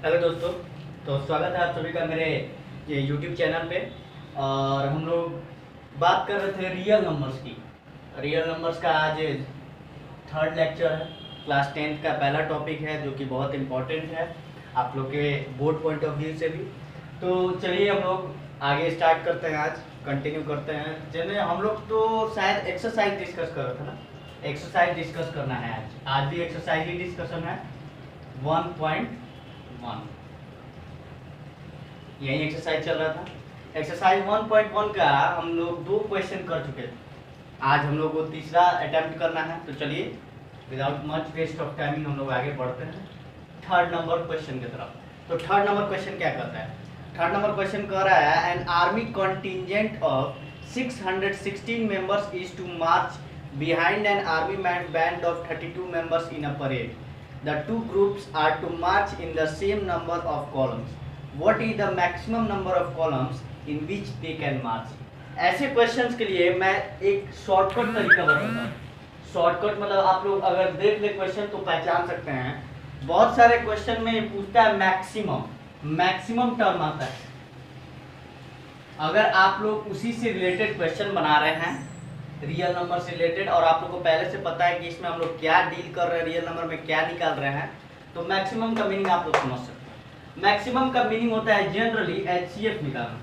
Hello दोस्तों। तो स्वागत है आप सभी का मेरे ये यूट्यूब चैनल पे। और हम लोग बात कर रहे थे रियल नंबर्स की। रियल नंबर्स का आज थर्ड लेक्चर है। क्लास 10th का पहला टॉपिक है जो कि बहुत इम्पोर्टेंट है आप लोग के बोर्ड पॉइंट ऑफ व्यू से भी। तो चलिए हम लोग आगे स्टार्ट करते हैं, आज कंटिन्यू करते हैं। जिन्हें हम लोग तो शायद एक्सरसाइज डिस्कस कर रहे थे ना, एक्सरसाइज डिस्कस करना है आज भी एक्सरसाइज ही डिस्कशन है 1.1। यही एक्सरसाइज चल रहा था। एक्सरसाइज 1.1 का हम लोग 2 क्वेश्चन कर चुके थे। आज हम लोग को तीसरा अटेम्प्ट करना है। तो चलिए without much waste of timing हम लोग आगे बढ़ते हैं थर्ड नंबर क्वेश्चन की तरफ। तो थर्ड नंबर क्वेश्चन क्या कहता है? थर्ड नंबर क्वेश्चन कह रहा है an army contingent of 616 members is to march behind an army band of 32 members in a parade. The two groups are to march in the same number of columns. What is the maximum number of columns in which they can march? ऐसे questions के लिए मैं एक shortcut तरीका बताता हूँ। Shortcut मतलब आप लोग अगर देख ले क्वेश्चन तो पहचान सकते हैं। बहुत सारे क्वेश्चन में पूछता है मैक्सिमम टर्म आता है। अगर आप लोग उसी से रिलेटेड क्वेश्चन बना रहे हैं रियल नंबर से रिलेटेड, और आप लोग को पहले से पता है कि इसमें हम लोग क्या डील कर रहे हैं, रियल नंबर में क्या निकाल रहे हैं, तो मैक्सिमम का मीनिंग आप लोग समझ सकते हैं। मैक्सिमम का मीनिंग होता है जनरली एचसीएफ निकालना,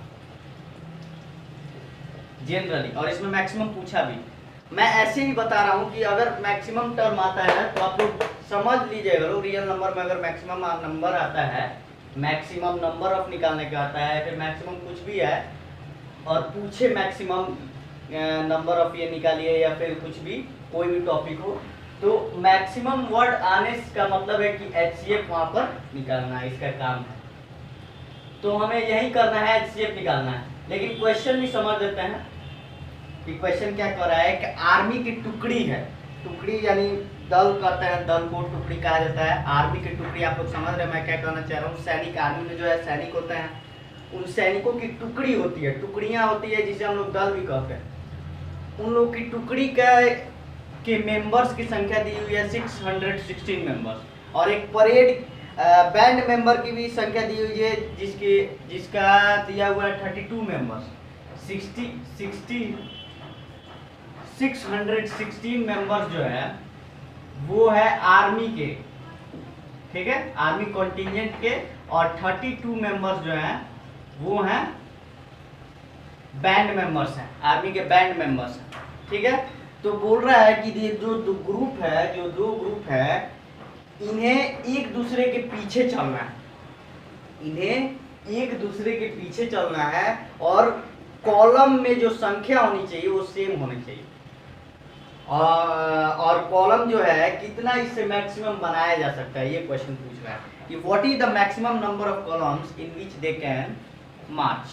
जनरली। और इसमें मैक्सिमम पूछा भी, मैं ऐसे ही बता रहा हूँ कि अगर मैक्सिमम टर्म आता है तो आप लोग समझ लीजिएगा। रियल नंबर में अगर मैक्सिमम नंबर आता है, मैक्सिमम नंबर ऑफ निकालने का आता है, फिर मैक्सिमम कुछ भी है और पूछे मैक्सिमम नंबर ऑफ ये निकालिए या फिर कुछ भी कोई भी टॉपिक हो, तो मैक्सिमम वर्ड आने का मतलब है कि एचसीएफ वहां पर निकालना है, इसका काम है। तो हमें यही करना है, एचसीएफ निकालना है। लेकिन क्वेश्चन भी समझ लेते हैं कि क्वेश्चन क्या कर रहा है कि आर्मी की टुकड़ी है, टुकड़ी यानी दल कहते हैं, दल को टुकड़ी कहा जाता है। आर्मी की टुकड़ी आप लोग समझ रहे हैं मैं क्या कहना चाह रहा हूँ। सैनिक, आर्मी में जो है सैनिक होते हैं, उन सैनिकों की टुकड़ी होती है, टुकड़ियां होती है जिसे हम लोग दल भी कहते हैं। उन लोग की टुकड़ी के मेंबर्स की संख्या दी हुई है 616 मेंबर्स, और एक परेड बैंड मेंबर की भी संख्या दी हुई है जिसका दिया हुआ है 32 मेंबर्स। 616 मेंबर्स जो है वो है आर्मी के, ठीक है, आर्मी कॉन्टिजेंट के, और 32 मेंबर्स जो हैं वो हैं बैंड मेंबर्स हैं, आर्मी के बैंड मेंबर्स हैं, ठीक है। तो बोल रहा है कि ये जो दो ग्रुप है इन्हें एक दूसरे के पीछे चलना है, इन्हें एक दूसरे के पीछे चलना है, और कॉलम में जो संख्या होनी चाहिए वो सेम होनी चाहिए। और कॉलम जो है कितना इससे मैक्सिमम बनाया जा सकता है, ये क्वेश्चन पूछ रहा है कि what is the maximum number of columns in which they can march.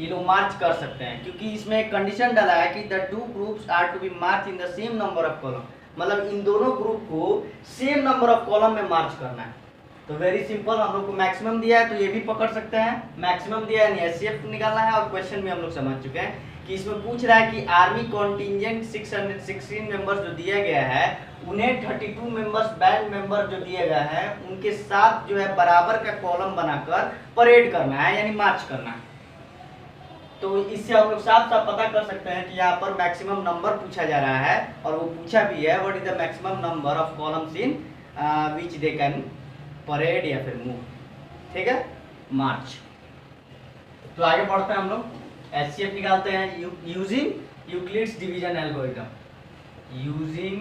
ये लोग मार्च कर सकते हैं, क्योंकि इसमें एक कंडीशन डाला है कि the two groups are to be march in the same number of column, मतलब इन दोनों ग्रुप को सेम नंबर ऑफ कॉलम में मार्च करना है। तो वेरी सिंपल, हम लोग को मैक्सिमम दिया है तो ये भी पकड़ सकते हैं, मैक्सिमम दिया है एचसीएफ निकालना है। और क्वेश्चन में हम लोग समझ चुके हैं कि इसमें पूछ रहा है कि आर्मी कॉन्टिजेंट 616 मेंबर्स जो दिया गया है उन्हें 32 मेंबर्स बैंड मेंबर जो दिए गए हैं उनके साथ जो है बराबर का कॉलम बनाकर परेड करना है, यानी मार्च करना है। तो इससे हम लोग साफ साफ पता कर सकते हैं कि यहाँ पर मैक्सिमम नंबर पूछा जा रहा है, और वो पूछा भी है what is the maximum number of columns in which they can parade या फिर मूव, ठीक है, मार्च। तो आगे बढ़ते हैं हम लोग, एचसीएफ निकालते हैं using Euclid's division algorithm. Using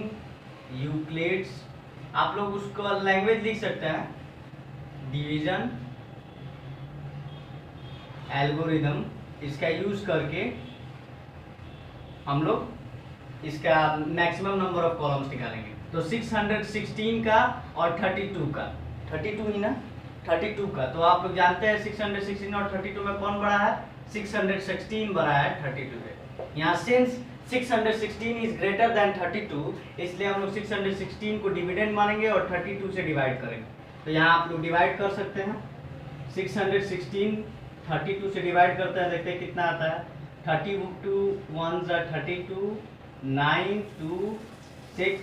Euclid's, आप लोग उसको लैंग्वेज लिख सकते हैं, डिवीजन एल्गोरिथम, इसका यूज करके हम लोग इसका मैक्सिमम नंबर ऑफ कॉलम्स निकालेंगे। तो 616 का और 32 का, 32 ही ना, 32 का, तो आप लोग जानते हैं 616 और 32 में कौन बड़ा है? 616 बड़ा है 32 से। यहाँ सिंस 616 इज ग्रेटर देन 32, इसलिए हम लोग 616 को डिविडेंड मानेंगे और 32 से डिवाइड करेंगे। तो यहाँ आप लोग डिवाइड कर सकते हैं, 616 32 से डिवाइड करते हैं, देखते हैं कितना आता है। 32 1 32, 9 2 6,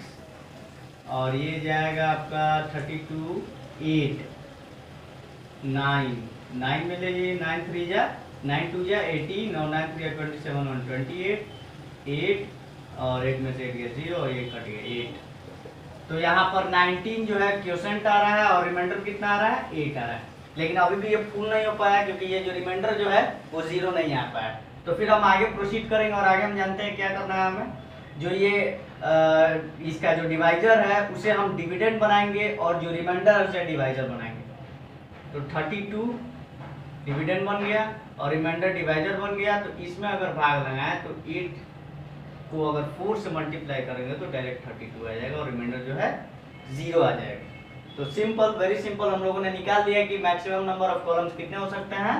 और ये जाएगा आपका 32 8, 9 9 में ले लीजिए, 9 3 जा 9 2 जा 80, 9 9 3 जा 27 128 8 और 8 में से 8 गया 0 और ये कट गया 8। तो यहाँ पर 19 जो है क्वोशेंट आ रहा है और रिमाइंडर कितना आ रहा है 8 आ रहा है, लेकिन अभी भी ये फुल नहीं हो पाया क्योंकि ये जो रिमाइंडर जो है वो 0 नहीं आ पाया। तो फिर हम आगे प्रोसीड करेंगे और आगे हम जानते हैं क्या करना है हमें। जो ये इसका जो डिवाइजर है उसे हम डिविडेंड बनाएंगे और जो रिमाइंडर है उसे डिवाइजर बनाएंगे। तो 32 डिविडेंड बन गया और रिमाइंडर डिवाइजर बन गया। तो इसमें अगर भाग लगाएं तो 8 को अगर 4 से मल्टीप्लाई करेंगे तो डायरेक्ट 32 आ जाएगा और रिमाइंडर जो है 0 आ जाएगा। तो सिंपल, वेरी सिंपल, हम लोगों ने निकाल दिया कि मैक्सिमम नंबर ऑफ कॉलम्स कितने हो सकते हैं,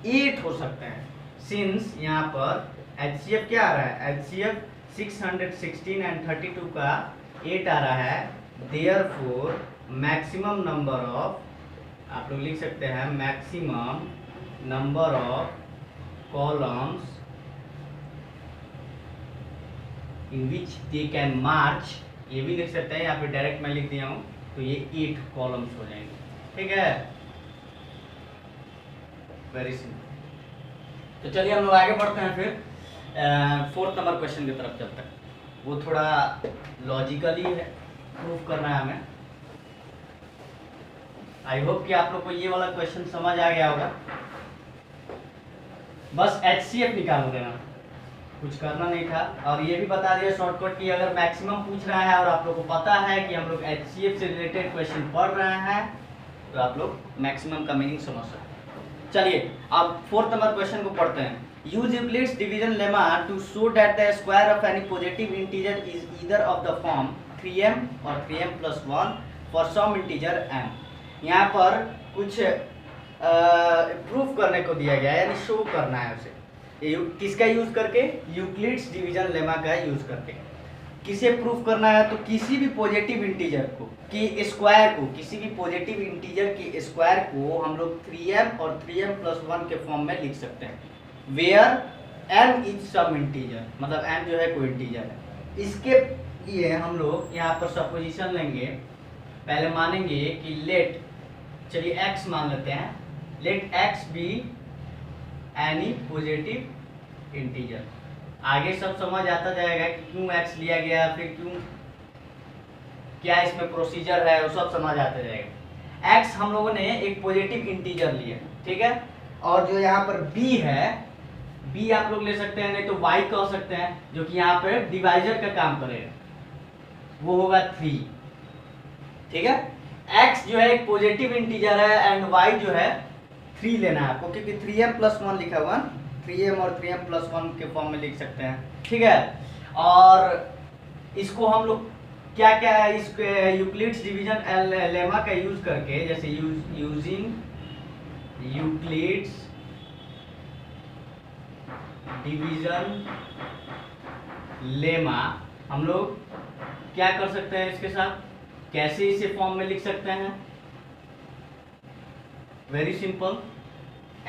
8 हो सकते हैं। सिंस यहाँ पर HCF क्या आ रहा है, HCF 616 एंड 32 का 8 आ रहा है, देयरफॉर मैक्सिमम नंबर ऑफ, आप लोग लिख सकते हैं maximum number of columns in which they can march, ये भी लिख सकते हैं, यहाँ पे डायरेक्ट मैं लिख दिया हूँ, तो ये 8 कॉलम्स हो जाएंगे। ठीक है, वेरी सिंपल। तो चलिए हम लोग आगे बढ़ते हैं फिर 4th नंबर क्वेश्चन की तरफ। जब तक वो थोड़ा लॉजिकली है, प्रूफ करना है हमें। आई होप कि आप लोग को ये वाला क्वेश्चन समझ आ गया होगा। बस HCF निकाल देना, कुछ करना नहीं था। और ये भी बता दिया शॉर्टकट कि अगर मैक्सिमम पूछ रहा है और आप लोग को पता है कि हम लोग HCF से रिलेटेड क्वेश्चन पढ़ रहे हैं तो आप लोग मैक्सिमम का मीनिंग समझ सकते हैं। चलिए अब 4th नंबर क्वेश्चन को पढ़ते हैं। Use Euclid's division lemma to show that the square of any positive integer is either of the form 3m और 3m + 1 for some integer m। यहाँ पर कुछ प्रूफ करने को दिया गया है, यानी शो करना है उसे। किसका यूज करके, यूक्लिड्स डिवीजन लेमा का यूज करके। किसे प्रूफ करना है, तो किसी भी पॉजिटिव इंटीजर को कि स्क्वायर को, किसी भी पॉजिटिव इंटीजर की स्क्वायर को हम लोग 3m और 3m + 1 के फॉर्म में लिख सकते हैं, where m is some integer, मतलब m जो है कोई इंटीजर है। इसके लिए हम लोग यहाँ पर सपोजिशन लेंगे। पहले मानेंगे कि लेट, चलिए x मान लेते हैं, let x be any positive integer. आगे सब समझ आता जाएगा कि क्यों x लिया गया, फिर क्यों, क्या इसमें प्रोसीजर है, वो सब समझ आता जाएगा। x हम लोगों ने एक पॉजिटिव इंटीजर लिया, ठीक है, और जो यहाँ पर b है, b आप लोग ले सकते हैं, नहीं तो y कह सकते हैं, जो कि यहाँ पर डिवाइजर का काम करेगा, वो होगा 3। ठीक है, x जो है एक पॉजिटिव इंटीजर है एंड y जो है 3 लेना है आपको, क्योंकि 3m + 1 लिखा हुआ, 3m और 3m + 1 के फॉर्म में लिख सकते हैं। ठीक है, और इसको हम लोग क्या क्या है, इस यूक्लिड्स डिवीजन लेमा का यूज करके, जैसे यूजिंग यूक्लिड्स डिवीजन लेमा, हम लोग क्या कर सकते हैं इसके साथ, कैसे इसे फॉर्म में लिख सकते हैं। वेरी सिंपल,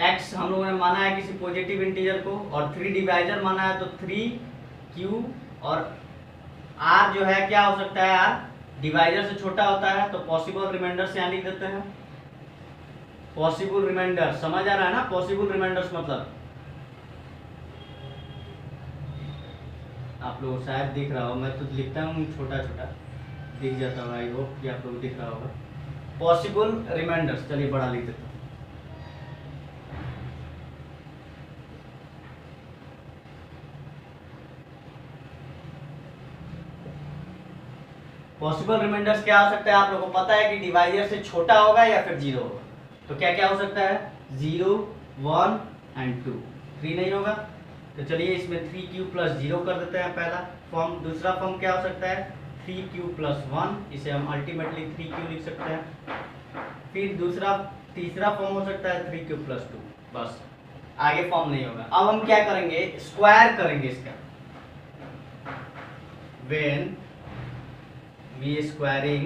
x हम लोगों ने माना है किसी पॉजिटिव इंटीजर को और 3 डिवाइजर माना है, तो 3q और r जो है क्या हो सकता है, r डिवाइजर से छोटा होता है, तो पॉसिबल रिमाइंडर से यहाँ लिख देते हैं। पॉसिबल रिमाइंडर समझ आ रहा है ना, पॉसिबल रिमाइंडर्स मतलब आप लोग शायद दिख रहा हो, मैं तो लिखता हूँ छोटा छोटा, दिख जाता होगा, आई होप कि आप लोग दिख रहा होगा। पॉसिबल रिमाइंडर्स, चलिए बड़ा लिख देता हूँ। पॉसिबल रिमाइंडर्स क्या हो सकता है, आप लोगों को पता है कि डिवाइजर से छोटा होगा या फिर 0 होगा, तो क्या क्या हो सकता है, 0 1 एंड 2, 3 नहीं होगा, तो चलिए इसमें 3q + 0 कर देते हैं पहला फॉर्म। दूसरा फॉर्म क्या हो सकता है, 3q + 1, इसे हम अल्टीमेटली 3q लिख सकते हैं। फिर तीसरा फॉर्म हो सकता है 3q + 2, बस आगे फॉर्म नहीं होगा। अब हम क्या करेंगे, स्क्वायर करेंगे इसका। When we squaring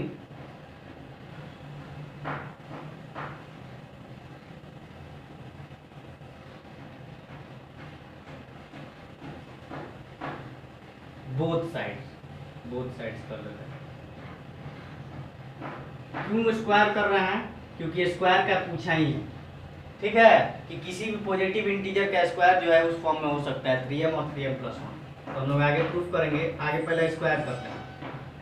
both sides कर देते हैं। क्यों स्क्वायर कर रहे हैं, क्योंकि स्क्वायर का पूछा ही है, ठीक है, कि किसी भी पॉजिटिव इंटीजर का स्क्वायर जो है उस फॉर्म में हो सकता है 3m और 3m+1। तो हम लोग आगे प्रूफ करेंगे। आगे पहले स्क्वायर करते हैं।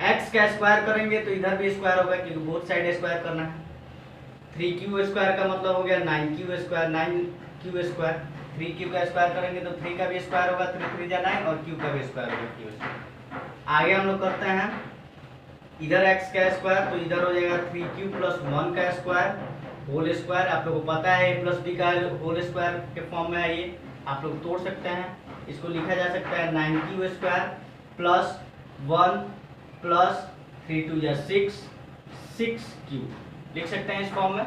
x का स्क्वायर करेंगे तो इधर भी स्क्वायर होगा, क्योंकि बोथ साइड स्क्वायर करना है। 3q स्क्वायर का मतलब हो गया 9q square, 9q square. 3q का स्क्वायर करेंगे तो 3 का भी स्क्वायर होगा, 3 3 9, और q का भी स्क्वायर होगा, q स्क्वायर। आगे हम लोग करते हैं इधर x का स्क्वायर, तो इधर हो जाएगा 3q+1 का स्क्वायर होल स्क्वायर। आप लोगों को पता है a+b का होल स्क्वायर के फॉर्म में है, ये आप लोग तोड़ सकते हैं। इसको लिखा जा सकता है 9q स्क्वायर प्लस 1 प्लस 3 2 जा 6, 6q लिख सकते हैं इस फॉर्म में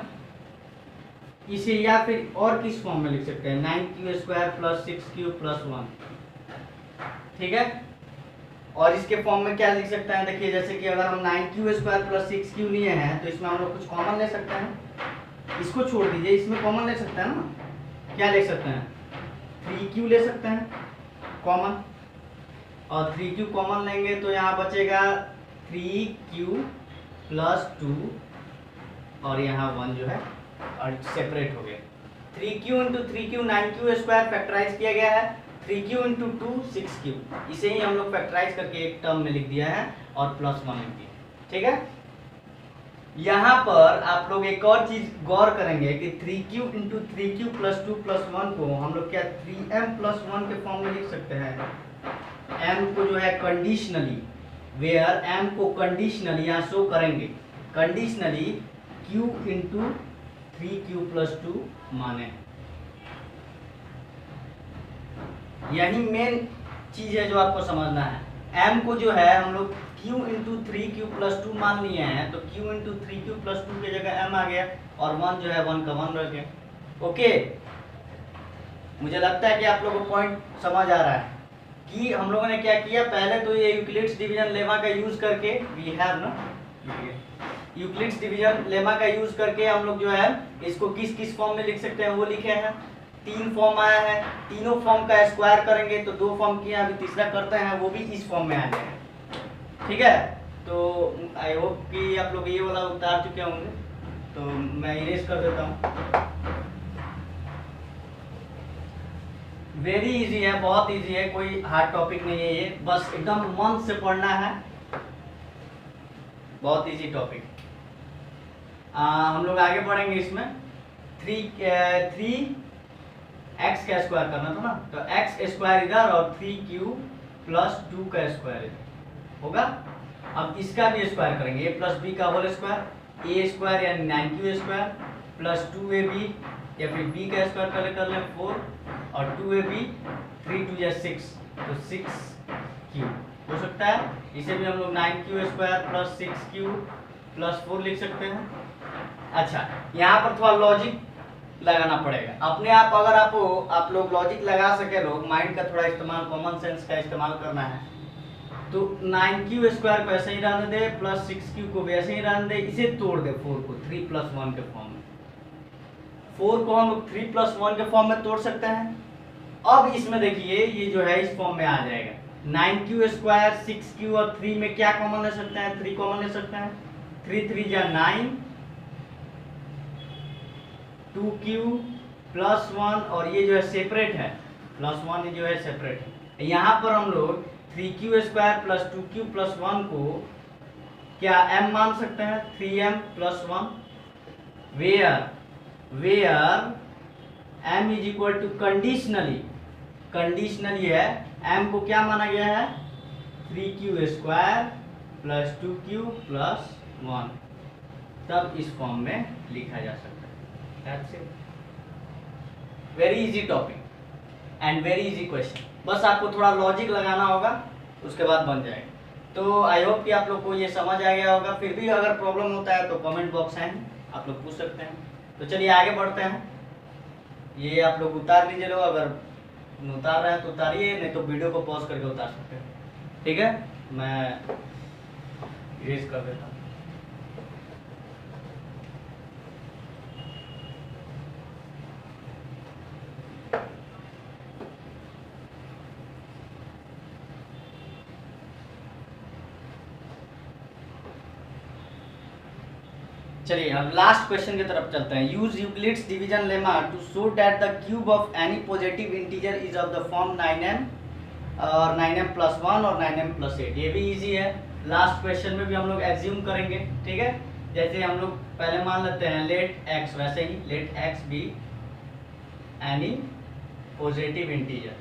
इसे, या फिर और किस फॉर्म में लिख सकते हैं 9q square plus 6q plus 1, ठीक है। और इसके फॉर्म में क्या लिख सकते हैं, देखिए जैसे कि अगर हम 9q स्क्वायर प्लस 6q लिए हैं तो इसमें हम लोग कुछ कॉमन ले सकते हैं। इसको छोड़ दीजिए, इसमें कॉमन ले सकते हैं ना, क्या ले सकते हैं 3q ले सकते हैं कॉमन, और 3q कॉमन लेंगे तो यहाँ बचेगा 3q प्लस 2, और यहाँ 1 जो है और सेपरेट हो गया। 3q into 3q 9q square factorise किया गया है, 3q इंटू 2 6q, इसे ही हम लोग फैक्टराइज करके एक टर्म में लिख दिया है और प्लस 1 लिख दिया, ठीक है। यहाँ पर आप लोग एक और चीज गौर करेंगे कि 3q into 3q plus 2 plus 1 को हम लोग क्या 3m+1 के फॉर्म में लिख सकते हैं। m को जो है कंडीशनली, वेयर m को कंडीशनली यहाँ शो करेंगे, कंडीशनली q इंटू 3q+2 माने। यही मेन चीज है जो आपको समझना है। m को जो है हम लोग q इंटू 3q+2 मान लिए हैं, तो q इंटू 3q+2 की जगह m आ गया, और 1 जो है 1 का 1 रह गया। ओके, मुझे लगता है कि आप लोगों को पॉइंट समझ आ रहा है कि हम लोगों ने क्या किया। पहले तो ये यूक्लिड्स डिवीजन लेमा का यूज करके, वी हैव ना यूक्लिड्स डिवीजन लेमा का यूज करके हम लोग जो है इसको किस किस फॉर्म में लिख सकते हैं वो लिखे हैं। 3 फॉर्म आया है, तीनों फॉर्म का स्क्वायर करेंगे तो 2 फॉर्म किया, अभी तीसरा करते हैं वो भी इस फॉर्म में आ जाएगा, ठीक है। तो आई होप कि आप लोग ये वाला उतार चुके होंगे, तो मैं इरेज कर देता हूँ। वेरी इजी है, बहुत इजी है, कोई हार्ड टॉपिक नहीं है ये, बस एकदम मन से पढ़ना है, बहुत इजी टॉपिक। हम लोग आगे बढ़ेंगे इसमें। 3x का स्क्वायर करना था ना, तो x स्क्वायर इधर और 3q प्लस 2 का स्क्वायर इधर होगा। अब इसका भी स्क्वायर करेंगे, a प्लस बी का होल स्क्वायर, a स्क्वायर यानी 9q स्क्वायर प्लस 2ab, या फिर b का स्क्वायर पहले कर लें 4 और 2ab, 3 2 या 6, तो 6q हो सकता है। इसे भी हम लोग 9q square plus 6q plus 4 लिख सकते हैं। अच्छा, यहाँ पर थोड़ा लॉजिक लगाना पड़ेगा अपने आप। अगर आप लोग लॉजिक लगा सके, लोग माइंड का थोड़ा इस्तेमाल, कॉमन सेंस का इस्तेमाल करना है, तो 9q स्क्वायर को ऐसे ही रहने दे, प्लस 6q को भी ऐसे ही रहने दे, इसे तोड़ दे 4 को 3 प्लस 1 के फॉर्म में। 4 को हम लोग 3 प्लस 1 के फॉर्म में तोड़ सकते हैं। अब इसमें देखिए ये जो है इस फॉर्म में आ जाएगा। 9q स्क्वायर 6q और 3 में क्या कॉमन ले सकते हैं, 3 कॉमन ले सकते हैं, 3 3 जा 9, 2q प्लस 1, और ये जो है सेपरेट है, प्लस 1 जो है सेपरेट है। यहाँ पर हम लोग 3q square plus 2q plus 1 को क्या m मान सकते हैं, 3m plus 1, where m is equal to conditionally, conditionally है, m को क्या माना गया है 3q square plus 2q plus 1, तब इस फॉर्म में लिखा जा सकता है। That's it. Very easy topic and very easy question. बस आपको थोड़ा लॉजिक लगाना होगा, उसके बाद बन जाएगा। तो आई होप कि आप लोग को ये समझ आ गया होगा। फिर भी अगर प्रॉब्लम होता है तो कमेंट बॉक्स है, आप लोग पूछ सकते हैं। तो चलिए आगे बढ़ते हैं। ये आप लोग उतार लीजिए, लोग अगर उतार रहे हैं तो उतारिए, नहीं तो वीडियो को पॉज करके उतार सकते हैं, ठीक है। मैं इरेज कर देता हूँ। चलिए अब लास्ट क्वेश्चन की तरफ चलते हैं। Use Euclid's division lemma to show that the cube of any positive integer is of the form 9m और 9m+1 और 9m+8। ये भी इजी है। लास्ट क्वेश्चन में भी हम लोग एज्यूम करेंगे, ठीक है। जैसे हम लोग पहले मान लेते हैं लेट x, वैसे ही let x be any positive integer,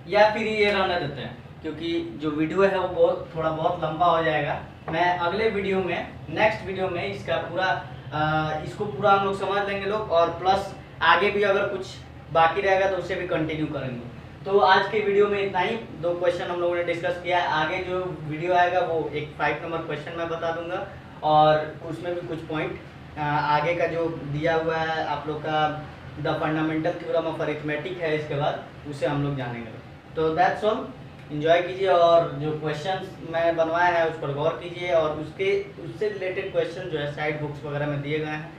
या फिर ये रहने देते हैं क्योंकि जो वीडियो है वो थोड़ा बहुत लंबा हो जाएगा। मैं अगले वीडियो में, नेक्स्ट वीडियो में इसका पूरा इसको पूरा हम लोग समझ लेंगे लोग, और प्लस आगे भी अगर कुछ बाकी रहेगा तो उसे भी कंटिन्यू करेंगे। तो आज के वीडियो में इतना ही, 2 क्वेश्चन हम लोगों ने डिस्कस किया है। आगे जो वीडियो आएगा वो एक 5 नंबर क्वेश्चन मैं बता दूंगा, और उसमें भी कुछ पॉइंट आगे का जो दिया हुआ है आप लोग का the fundamental theorem of arithmetic है, इसके बाद उसे हम लोग जानेंगे। तो दैट्स ऑल, एंजॉय कीजिए, और जो क्वेश्चन मैं बनवाया है उस पर गौर कीजिए, और उससे रिलेटेड क्वेश्चन जो है साइड बुक्स वगैरह में दिए गए हैं,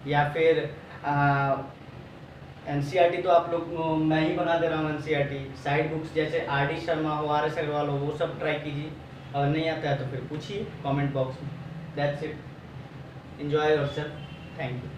या फिर एनसीईआरटी तो आप लोग मैं ही बना दे रहा हूँ। एनसीईआरटी साइड बुक्स जैसे आर.डी. शर्मा हो, आर.एस. अग्रवाल हो, वो सब ट्राई कीजिए। अगर नहीं आता है तो फिर पूछिए कमेंट बॉक्स में। That's it, enjoy yourself, thank you.